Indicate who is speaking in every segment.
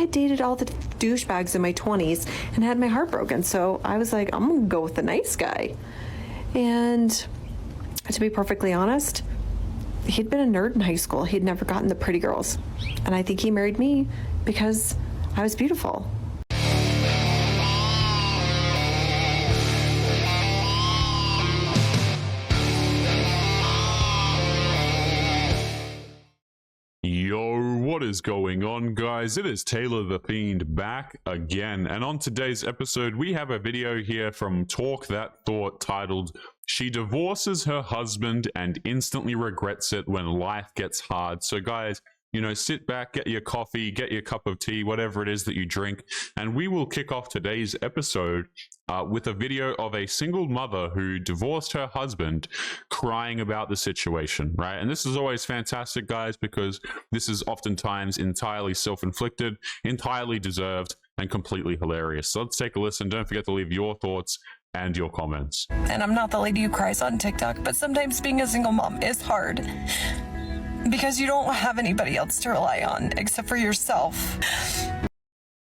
Speaker 1: had dated all the douchebags in my 20s and had my heart broken. So I was like, I'm gonna go with the nice guy. And to be perfectly honest, he'd been a nerd in high school. He'd never gotten the pretty girls. And I think he married me because I was beautiful.
Speaker 2: Yo, what is going on, guys? It is Taylor the Fiend back again, and on today's episode we have a video here from Talk That Thought titled "She Divorces Her Husband and Instantly Regrets It When Life Gets Hard." So guys, you know, sit back, get your coffee, get your cup of tea, whatever it is that you drink, and we will kick off today's episode with a video of a single mother who divorced her husband crying about the situation, right? And this is always fantastic, guys, because this is oftentimes entirely self-inflicted, entirely deserved, and completely hilarious. So let's take a listen. Don't forget to leave your thoughts and your comments.
Speaker 3: And I'm not the lady who cries on TikTok, but sometimes being a single mom is hard because you don't have anybody else to rely on except for yourself.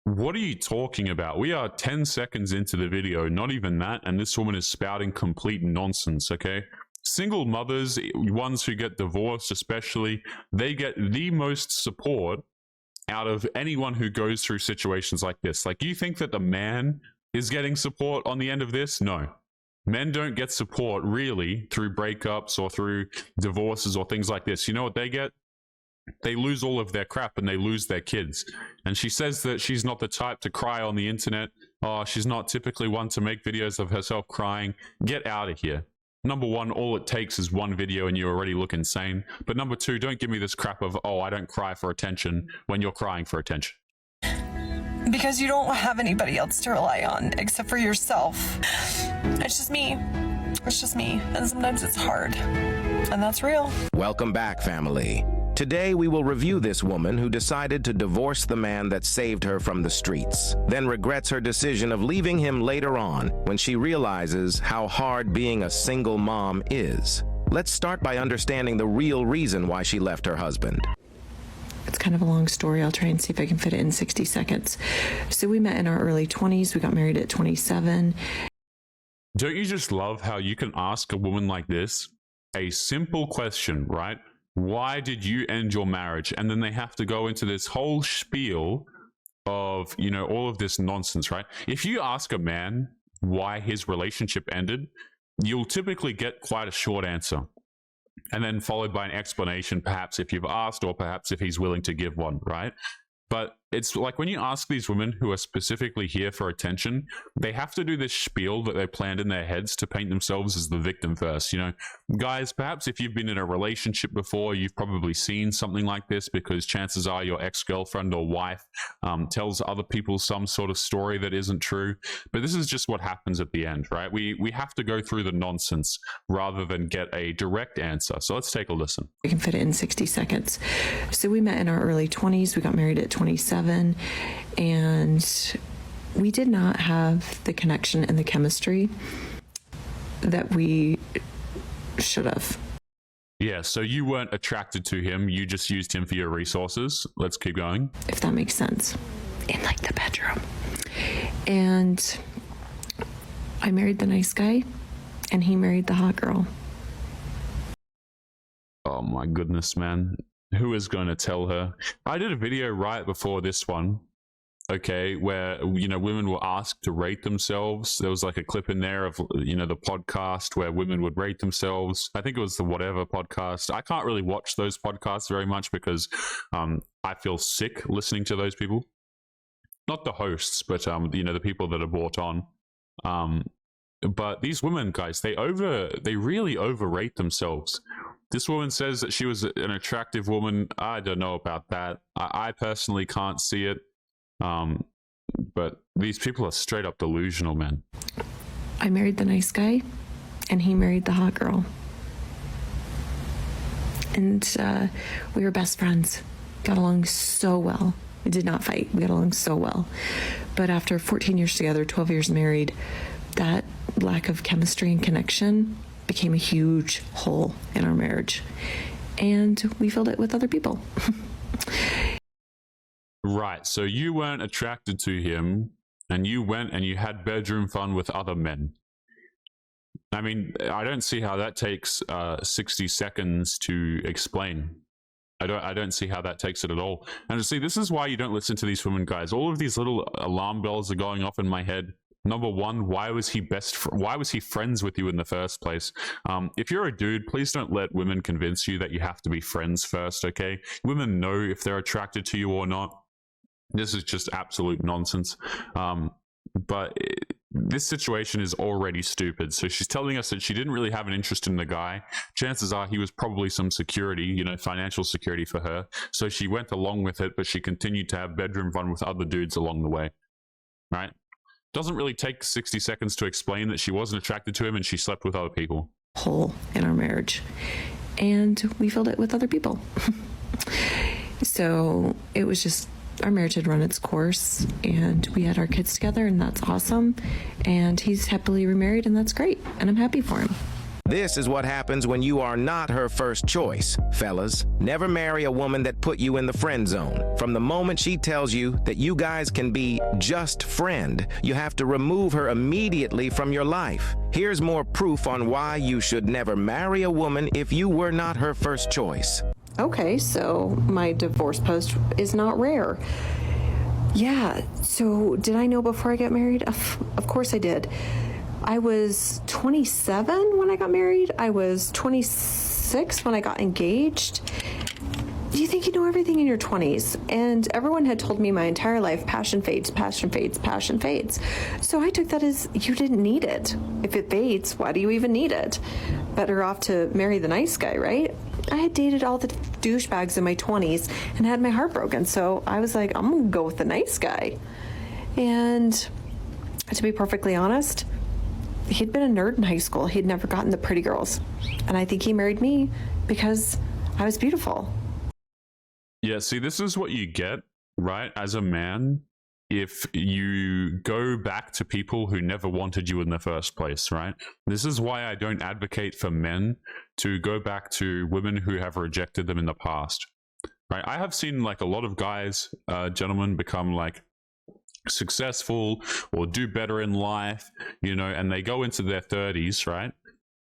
Speaker 2: What are you talking about? We are 10 seconds into the video, not even that, and this woman is spouting complete nonsense, okay? Single mothers, ones who get divorced especially, they get the most support out of anyone who goes through situations like this. Like, you think that the man is getting support on the end of this? No. Men don't get support really through breakups or through divorces or things like this. You know what they get? They lose all of their crap and they lose their kids. And she says that she's not the type to cry on the internet. Oh, she's not typically one to make videos of herself crying. Get out of here. Number one, all it takes is one video and you already look insane. But number two, don't give me this crap of, oh, I don't cry for attention when you're crying for attention.
Speaker 3: Because you don't have anybody else to rely on except for yourself. It's just me. It's just me. And sometimes it's hard. And that's real.
Speaker 4: Welcome back, family. Today we will review this woman who decided to divorce the man that saved her from the streets, then regrets her decision of leaving him later on when she realizes how hard being a single mom is. Let's start by understanding the real reason why she left her husband.
Speaker 1: It's kind of a long story. I'll try and see if I can fit it in 60 seconds. So we met in our early 20s. We got married at 27.
Speaker 2: Don't you just love how you can ask a woman like this a simple question, right? Why did you end your marriage? And then they have to go into this whole spiel of, you know, all of this nonsense, right? If you ask a man why his relationship ended, you'll typically get quite a short answer. And then followed by an explanation, perhaps if you've asked, or perhaps if he's willing to give one, right? But it's like when you ask these women who are specifically here for attention, they have to do this spiel that they planned in their heads to paint themselves as the victim first. You know, guys, perhaps if you've been in a relationship before, you've probably seen something like this, because chances are your ex-girlfriend or wife tells other people some sort of story that isn't true. But this is just what happens at the end, right? We have to go through the nonsense rather than get a direct answer. So let's take a listen.
Speaker 1: I can fit it in 60 seconds. So we met in our early 20s. We got married at 27, and we did not have the connection and the chemistry that we should have.
Speaker 2: Yeah, so you weren't attracted to him, you just used him for your resources. Let's keep going.
Speaker 1: If that makes sense. In like the bedroom. And I married the nice guy, and he married the hot girl.
Speaker 2: Oh my goodness, man. Who is going to tell her? I did a video right before this one, okay, where, you know, women were asked to rate themselves. There was like a clip in there of, you know, the podcast where women would rate themselves. I think it was the Whatever podcast. I can't really watch those podcasts very much because I feel sick listening to those people. Not the hosts, but, you know, the people that are brought on. But these women, guys, they really overrate themselves. This woman says that she was an attractive woman. I don't know about that. I personally can't see it. But these people are straight up delusional, man.
Speaker 1: I married the nice guy, and he married the hot girl. And we were best friends. Got along so well. We did not fight. We got along so well. But after 14 years together, 12 years married, that lack of chemistry and connection became a huge hole in our marriage. And we filled it with other people.
Speaker 2: Right. right, so you weren't attracted to him, and you went and you had bedroom fun with other men. I mean, I don't see how that takes 60 seconds to explain. I don't see how that takes it at all. And see, this is why you don't listen to these women, guys. All of these little alarm bells are going off in my head. Number one, why was he friends with you in the first place? If you're a dude, please don't let women convince you that you have to be friends first, okay? Women know if they're attracted to you or not. This is just absolute nonsense. This situation is already stupid. So she's telling us that she didn't really have an interest in the guy. Chances are he was probably some security, you know, financial security for her. So she went along with it, but she continued to have bedroom fun with other dudes along the way, right? Doesn't really take 60 seconds to explain that she wasn't attracted to him and she slept with other people.
Speaker 1: Hole in our marriage, and we filled it with other people. So it was just, our marriage had run its course, and we had our kids together, and that's awesome. And he's happily remarried, and that's great, and I'm happy for him.
Speaker 4: This is what happens when you are not her first choice, fellas. Never marry a woman that put you in the friend zone. From the moment she tells you that you guys can be just friend, you have to remove her immediately from your life. Here's more proof on why you should never marry a woman if you were not her first choice.
Speaker 1: Okay, so my divorce post is not rare. Yeah, so did I know before I got married? Of course I did. I was 27 when I got married. I was 26 when I got engaged. You think you know everything in your 20s, and everyone had told me my entire life, passion fades, passion fades, passion fades. So I took that as you didn't need it. If it fades, why do you even need it? Better off to marry the nice guy, right? I had dated all the douchebags in my 20s and had my heart broken, so I was like, I'm gonna go with the nice guy. And to be perfectly honest, he'd been a nerd in high school. He'd never gotten the pretty girls. And I think he married me because I was beautiful.
Speaker 2: Yeah, see, this is what you get, right, as a man, if you go back to people who never wanted you in the first place, right? This is why I don't advocate for men to go back to women who have rejected them in the past, right? I have seen like a lot of guys, gentlemen, become like successful or do better in life, you know, and they go into their 30s, right?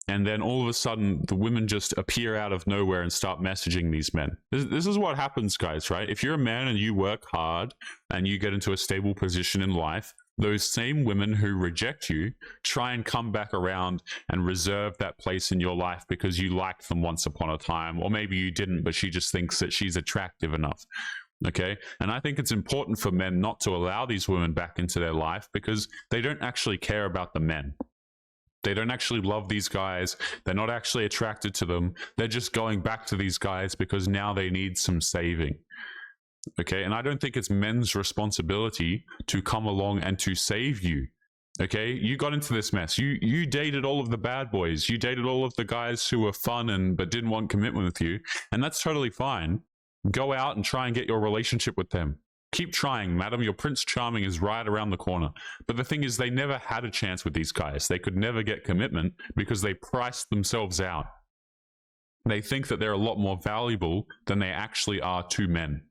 Speaker 2: And then all of a sudden the women just appear out of nowhere and start messaging these men. This is what happens, guys, right? If you're a man and you work hard and you get into a stable position in life, those same women who reject you try and come back around and reserve that place in your life because you liked them once upon a time, or maybe you didn't, but she just thinks that she's attractive enough. Okay, and I think it's important for men not to allow these women back into their life because they don't actually care about the men. They don't actually love these guys. They're not actually attracted to them. They're just going back to these guys because now they need some saving. Okay, and I don't think it's men's responsibility to come along and to save you. Okay, you got into this mess. You dated all of the bad boys. You dated all of the guys who were fun but didn't want commitment with you, and that's totally fine. Go out and try and get your relationship with them. Keep trying, madam. Your Prince Charming is right around the corner. But the thing is, they never had a chance with these guys. They could never get commitment because they priced themselves out. They think that they're a lot more valuable than they actually are to men.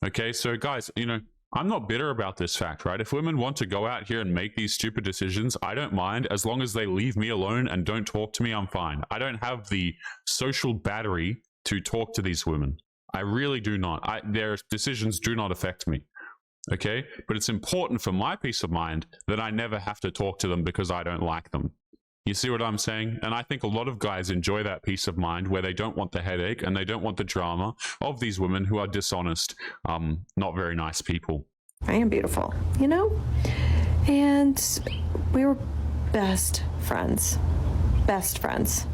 Speaker 2: Okay, so guys, you know, I'm not bitter about this fact, right? If women want to go out here and make these stupid decisions, I don't mind. As long as they leave me alone and don't talk to me, I'm fine. I don't have the social battery to talk to these women. I really do not. Their decisions do not affect me, okay? But it's important for my peace of mind that I never have to talk to them because I don't like them. You see what I'm saying? And I think a lot of guys enjoy that peace of mind where they don't want the headache and they don't want the drama of these women who are dishonest, not very nice people.
Speaker 1: I am beautiful, you know? And we were best friends. Best friends.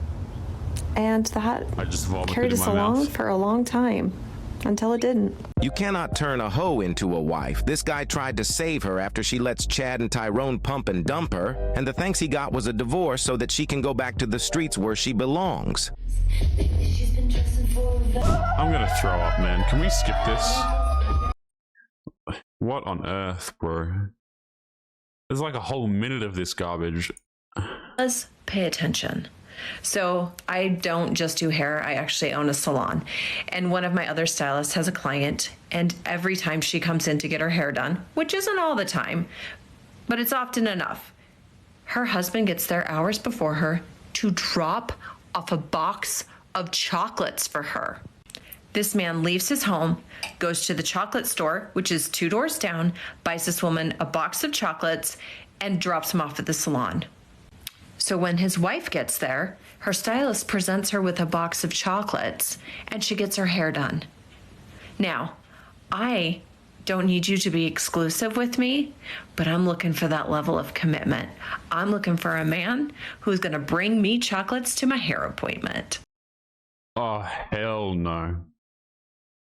Speaker 1: And that carried us along for a long time, until it didn't.
Speaker 4: You cannot turn a hoe into a wife. This guy tried to save her after she lets Chad and Tyrone pump and dump her, and the thanks he got was a divorce so that she can go back to the streets where she belongs.
Speaker 2: I'm gonna throw up, man. Can we skip this? What on earth, bro? There's like a whole minute of this garbage.
Speaker 5: Pay attention. So I don't just do hair, I actually own a salon. And one of my other stylists has a client, and every time she comes in to get her hair done, which isn't all the time, but it's often enough, her husband gets there hours before her to drop off a box of chocolates for her. This man leaves his home, goes to the chocolate store, which is 2 doors down, buys this woman a box of chocolates, and drops him off at the salon. So when his wife gets there, her stylist presents her with a box of chocolates, and she gets her hair done. Now, I don't need you to be exclusive with me, but I'm looking for that level of commitment. I'm looking for a man who's going to bring me chocolates to my hair appointment.
Speaker 2: Oh, hell no.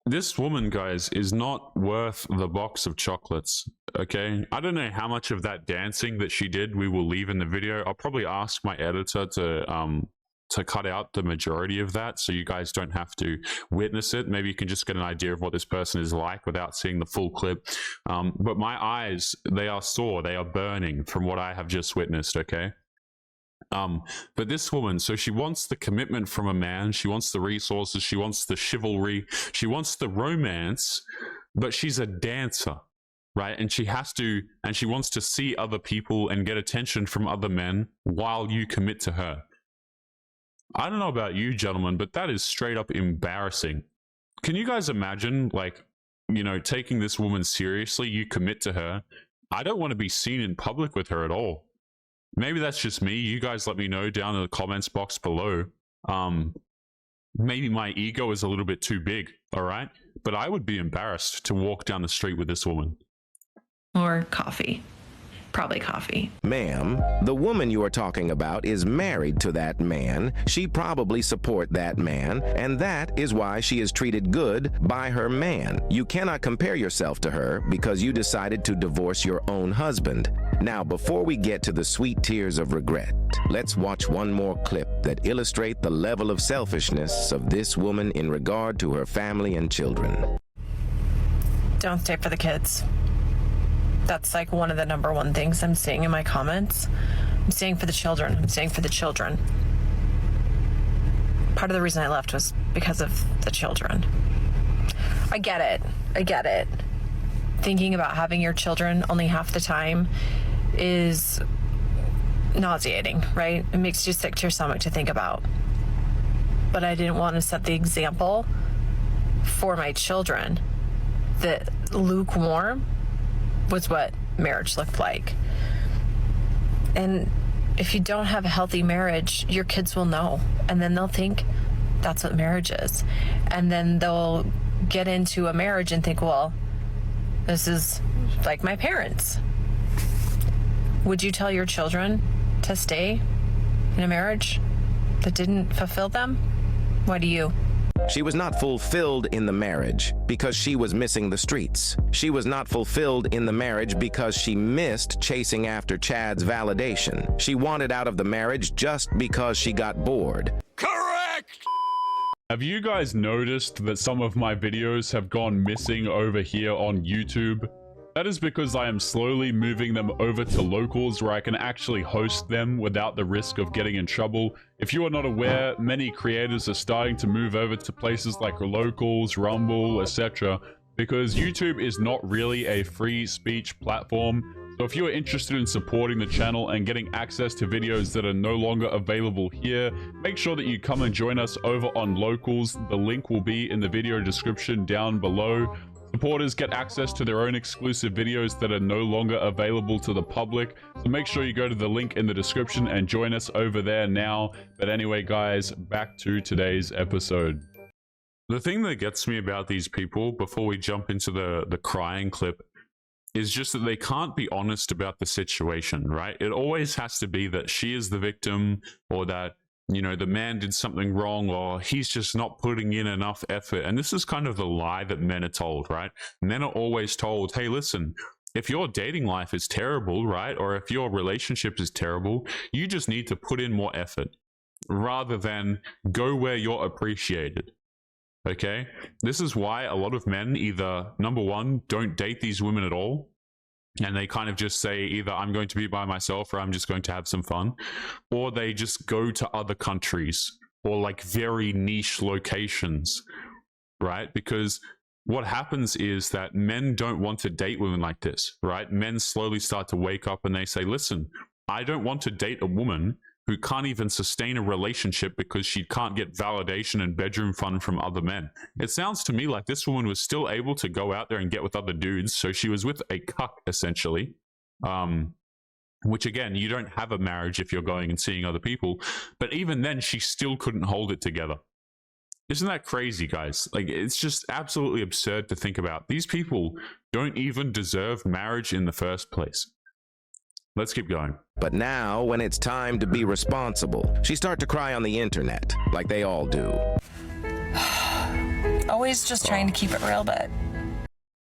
Speaker 2: This woman, guys, is not worth the box of chocolates, okay? I don't know how much of that dancing that she did we will leave in the video. I'll probably ask my editor to cut out the majority of that so you guys don't have to witness it. Maybe you can just get an idea of what this person is like without seeing the full clip. But my eyes, they are sore, they are burning from what I have just witnessed, okay? But this woman, so she wants the commitment from a man, she wants the resources, she wants the chivalry, she wants the romance, but she's a dancer, right? And she wants to see other people and get attention from other men while you commit to her. I don't know about you, gentlemen, but that is straight up embarrassing. Can you guys imagine, like, you know, taking this woman seriously, you commit to her? I don't want to be seen in public with her at all. Maybe that's just me. You guys let me know down in the comments box below. Maybe my ego is a little bit too big, all right? But I would be embarrassed to walk down the street with this woman.
Speaker 5: Or coffee. Probably coffee.
Speaker 4: Ma'am, the woman you are talking about is married to that man. She probably support that man, and that is why she is treated good by her man. You cannot compare yourself to her because you decided to divorce your own husband. Now, before we get to the sweet tears of regret, let's watch one more clip that illustrates the level of selfishness of this woman in regard to her family and children.
Speaker 3: Don't stay for the kids. That's like one of the number one things I'm seeing in my comments. I'm staying for the children. I'm staying for the children. Part of the reason I left was because of the children. I get it. I get it. Thinking about having your children only half the time is nauseating, right? It makes you sick to your stomach to think about. But I didn't want to set the example for my children that lukewarm was what marriage looked like. And if you don't have a healthy marriage, your kids will know, and then they'll think that's what marriage is. And then they'll get into a marriage and think, well, this is like my parents. Would you tell your children to stay in a marriage that didn't fulfill them? Why do you?
Speaker 4: She was not fulfilled in the marriage because she was missing the streets. She was not fulfilled in the marriage because she missed chasing after Chad's validation. She wanted out of the marriage just because she got bored.
Speaker 2: Correct! Have you guys noticed that some of my videos have gone missing over here on YouTube? That is because I am slowly moving them over to locals where I can actually host them without the risk of getting in trouble. If you are not aware, many creators are starting to move over to places like locals, Rumble, etc. because YouTube is not really a free speech platform. So if you are interested in supporting the channel and getting access to videos that are no longer available here, make sure that you come and join us over on locals. The link will be in the video description down below. Supporters get access to their own exclusive videos that are no longer available to the public, so make sure you go to the link in the description and join us over there now. But anyway, guys, back to today's episode. The thing that gets me about these people, before we jump into the crying clip, is just that they can't be honest about the situation, right? It always has to be that she is the victim, or that, you know, the man did something wrong, or he's just not putting in enough effort. And this is kind of the lie that men are told, right? Men are always told, hey, listen, if your dating life is terrible, right? Or if your relationship is terrible, you just need to put in more effort rather than go where you're appreciated. Okay? This is why a lot of men either, number one, don't date these women at all, and they kind of just say either I'm going to be by myself or I'm just going to have some fun, or they just go to other countries or like very niche locations, right? Because what happens is that men don't want to date women like this, right? Men slowly start to wake up and they say, listen, I don't want to date a woman who can't even sustain a relationship because she can't get validation and bedroom fun from other men. It sounds to me like this woman was still able to go out there and get with other dudes, so she was with a cuck, essentially. Which again, you don't have a marriage if you're going and seeing other people, but even then, she still couldn't hold it together. Isn't that crazy, guys? Like, it's just absolutely absurd to think about. These people don't even deserve marriage in the first place. Let's keep going.
Speaker 4: But now, when it's time to be responsible, she starts to cry on the internet, like they all do.
Speaker 3: Always just trying to keep it real, but...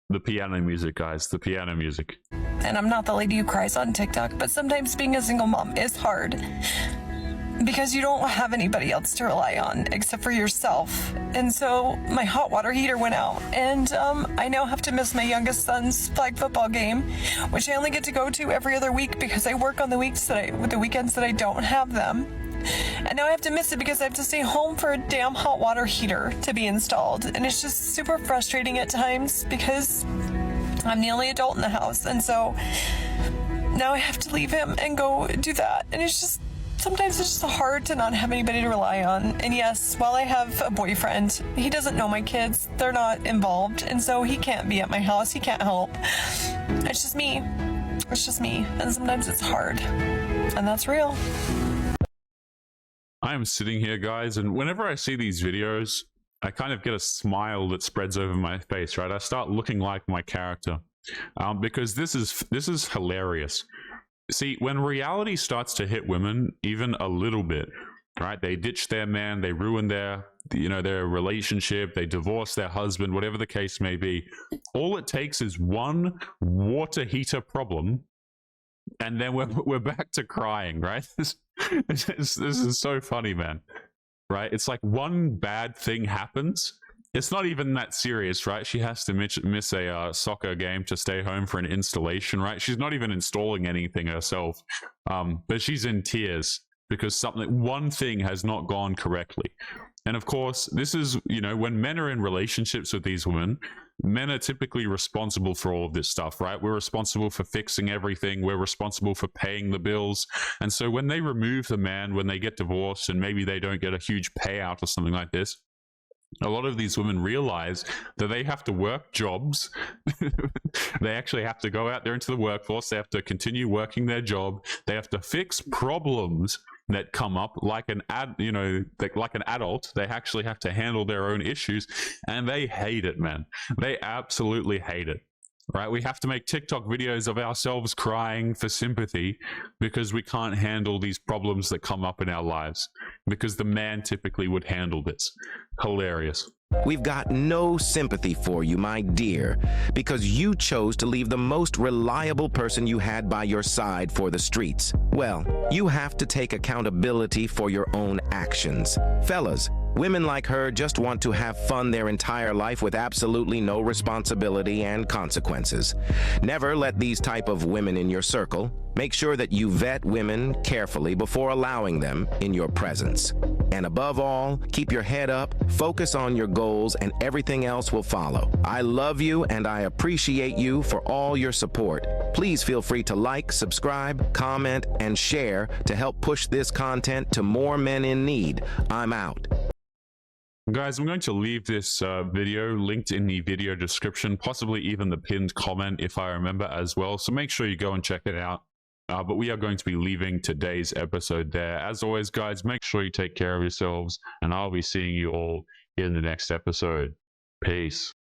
Speaker 2: The piano music, guys. The piano music.
Speaker 3: And I'm not the lady who cries on TikTok, but sometimes being a single mom is hard. Because you don't have anybody else to rely on except for yourself. And so my hot water heater went out, and I now have to miss my youngest son's flag football game, which I only get to go to every other week because I work on the weekends that I don't have them. And now I have to miss it because I have to stay home for a damn hot water heater to be installed. And it's just super frustrating at times because I'm the only adult in the house. And so now I have to leave him and go do that. And it's just, sometimes it's just hard to not have anybody to rely on. And yes, while I have a boyfriend, he doesn't know my kids. They're not involved. And so he can't be at my house. He can't help. It's just me. It's just me. And sometimes it's hard. And that's real.
Speaker 2: I am sitting here, guys, and whenever I see these videos, I kind of get a smile that spreads over my face, right? I start looking like my character, because this is hilarious. See, when reality starts to hit women, even a little bit, right? They ditch their man, they ruin their relationship, they divorce their husband, whatever the case may be. All it takes is one water heater problem, and then we're back to crying, right? This is so funny, man. Right? It's like one bad thing happens. It's not even that serious, right? She has to miss a soccer game to stay home for an installation, right? She's not even installing anything herself, but she's in tears because one thing has not gone correctly. And of course, this is, when men are in relationships with these women, men are typically responsible for all of this stuff, right? We're responsible for fixing everything. We're responsible for paying the bills. And so when they remove the man, when they get divorced and maybe they don't get a huge payout or something like this, a lot of these women realize that they have to work jobs. They actually have to go out there into the workforce. They have to continue working their job. They have to fix problems that come up like an adult. They actually have to handle their own issues, and they hate it, man. They absolutely hate it. Right? We have to make TikTok videos of ourselves crying for sympathy because we can't handle these problems that come up in our lives, because the man typically would handle this. Hilarious.
Speaker 4: We've got no sympathy for you, my dear, because you chose to leave the most reliable person you had by your side for the streets. Well, you have to take accountability for your own actions. Fellas, women like her just want to have fun their entire life with absolutely no responsibility and consequences. Never let these type of women in your circle. Make sure that you vet women carefully before allowing them in your presence. And above all, keep your head up, focus on your goals, and everything else will follow. I love you and I appreciate you for all your support. Please feel free to like, subscribe, comment, and share to help push this content to more men in need. I'm out.
Speaker 2: Guys, I'm going to leave this video linked in the video description, possibly even the pinned comment if I remember as well. So make sure you go and check it out. But we are going to be leaving today's episode there. As always, guys, make sure you take care of yourselves, and I'll be seeing you all in the next episode. Peace.